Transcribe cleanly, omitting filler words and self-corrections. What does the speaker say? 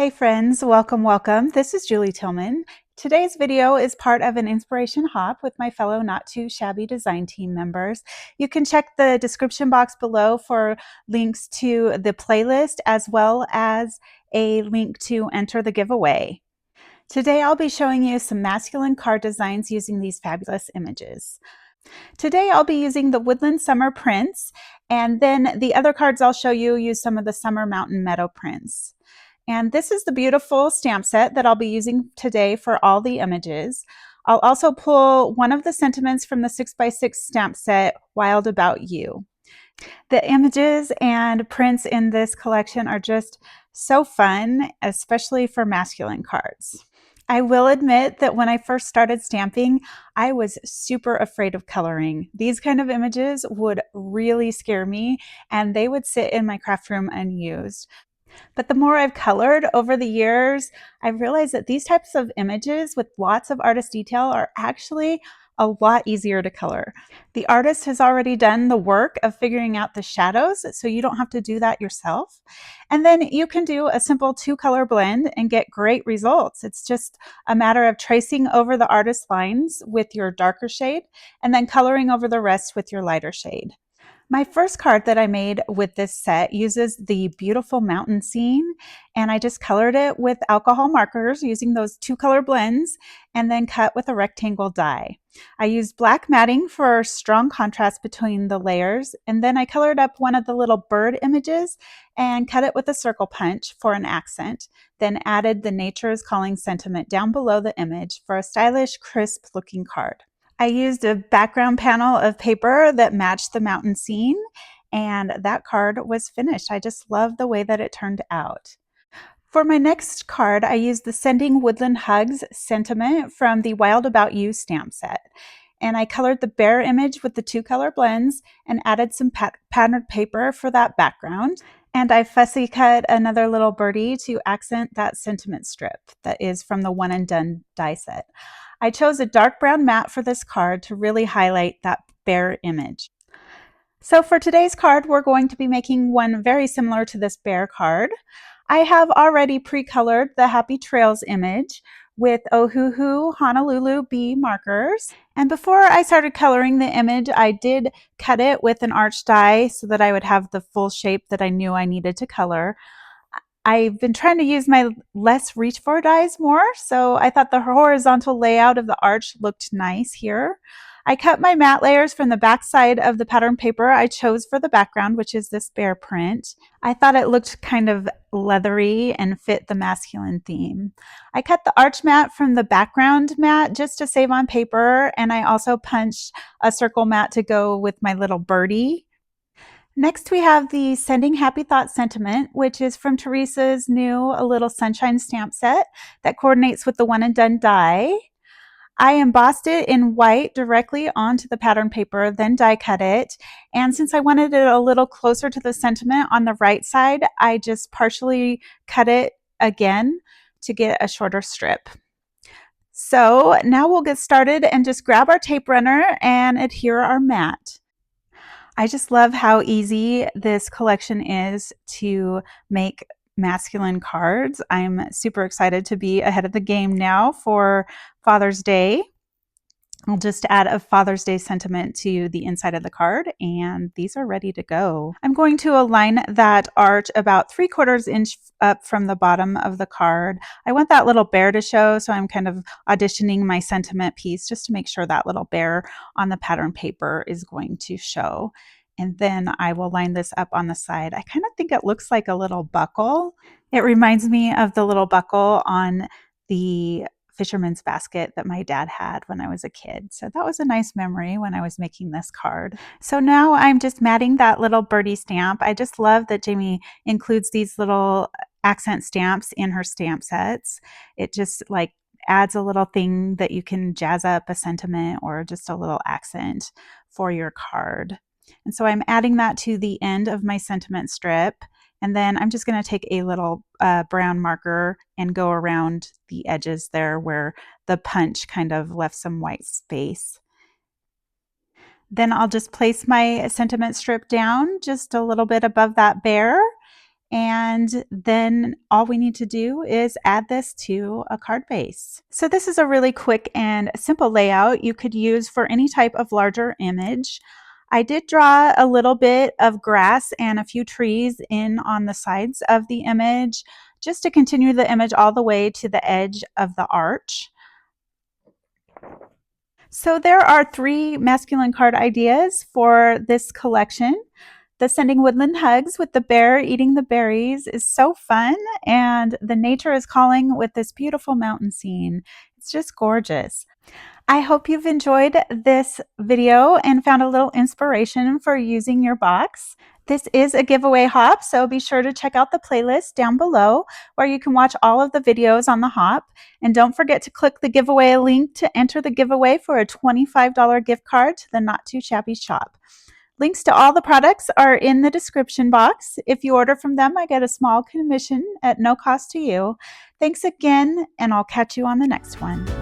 Hey friends, welcome, welcome. This is Julie Tillman. Today's video is part of an inspiration hop with my fellow Not Too Shabby design team members. You can check the description box below for links to the playlist as well as a link to enter the giveaway. Today I'll be showing you some masculine card designs using these fabulous images. Today I'll be using the Woodland Summer prints, and then the other cards I'll show you use some of the Summer Mountain Meadow prints. And this is the beautiful stamp set that I'll be using today for all the images. I'll also pull one of the sentiments from the 6x6 stamp set, Wild About You. The images and prints in this collection are just so fun, especially for masculine cards. I will admit that when I first started stamping, I was super afraid of coloring. These kind of images would really scare me, and they would sit in my craft room unused. But the more I've colored over the years, I've realized that these types of images with lots of artist detail are actually a lot easier to color. The artist has already done the work of figuring out the shadows, so you don't have to do that yourself. And then you can do a simple 2-color blend and get great results. It's just a matter of tracing over the artist lines with your darker shade and then coloring over the rest with your lighter shade. My first card that I made with this set uses the beautiful mountain scene, and I just colored it with alcohol markers using those 2-color blends and then cut with a rectangle die. I used black matting for strong contrast between the layers, and then I colored up one of the little bird images and cut it with a circle punch for an accent, then added the Nature is Calling sentiment down below the image for a stylish, crisp looking card. I used a background panel of paper that matched the mountain scene, and that card was finished. I just love the way that it turned out. For my next card, I used the Sending Woodland Hugs sentiment from the Wild About You stamp set. And I colored the bear image with the 2-color blends and added some patterned paper for that background. And I fussy cut another little birdie to accent that sentiment strip that is from the One and Done die set. I chose a dark brown mat for this card to really highlight that bear image. So for today's card, we're going to be making one very similar to this bear card. I have already pre-colored the Happy Trails image with Ohuhu Honolulu Bee markers. And before I started coloring the image, I did cut it with an arch die so that I would have the full shape that I knew I needed to color. I've been trying to use my less reach for dies more, so I thought the horizontal layout of the arch looked nice here. I cut my matte layers from the back side of the pattern paper I chose for the background, which is this bear print. I thought it looked kind of leathery and fit the masculine theme. I cut the arch mat from the background mat just to save on paper, and I also punched a circle mat to go with my little birdie. Next, we have the Sending Happy Thoughts sentiment, which is from Teresa's new A Little Sunshine stamp set that coordinates with the One and Done die. I embossed it in white directly onto the pattern paper, then die cut it. And since I wanted it a little closer to the sentiment on the right side, I just partially cut it again to get a shorter strip. So now we'll get started and just grab our tape runner and adhere our mat. I just love how easy this collection is to make masculine cards. I'm super excited to be ahead of the game now for Father's Day. I'll just add a Father's Day sentiment to the inside of the card, and these are ready to go. I'm going to align that arch about 3/4 inch up from the bottom of the card. I want that little bear to show, so I'm kind of auditioning my sentiment piece just to make sure that little bear on the pattern paper is going to show. And then I will line this up on the side. I kind of think it looks like a little buckle. It reminds me of the little buckle on the fisherman's basket that my dad had when I was a kid. So that was a nice memory when I was making this card. So now I'm just matting that little birdie stamp. I just love that Jamie includes these little accent stamps in her stamp sets. It just like adds a little thing that you can jazz up a sentiment or just a little accent for your card. And so I'm adding that to the end of my sentiment strip. And then I'm just going to take a little brown marker and go around the edges there where the punch kind of left some white space. Then I'll just place my sentiment strip down just a little bit above that bear And then all we need to do is add this to a card base. So this is a really quick and simple layout you could use for any type of larger image. I did draw a little bit of grass and a few trees in on the sides of the image just to continue the image all the way to the edge of the arch. So there are 3 masculine card ideas for this collection. The Sending Woodland Hugs with the bear eating the berries is so fun, and the nature is calling with this beautiful mountain scene. It's just gorgeous. I hope you've enjoyed this video and found a little inspiration for using your box. This is a giveaway hop, so be sure to check out the playlist down below where you can watch all of the videos on the hop. And don't forget to click the giveaway link to enter the giveaway for a $25 gift card to the Not Too Shabby shop. Links to all the products are in the description box. If you order from them, I get a small commission at no cost to you. Thanks again, and I'll catch you on the next one.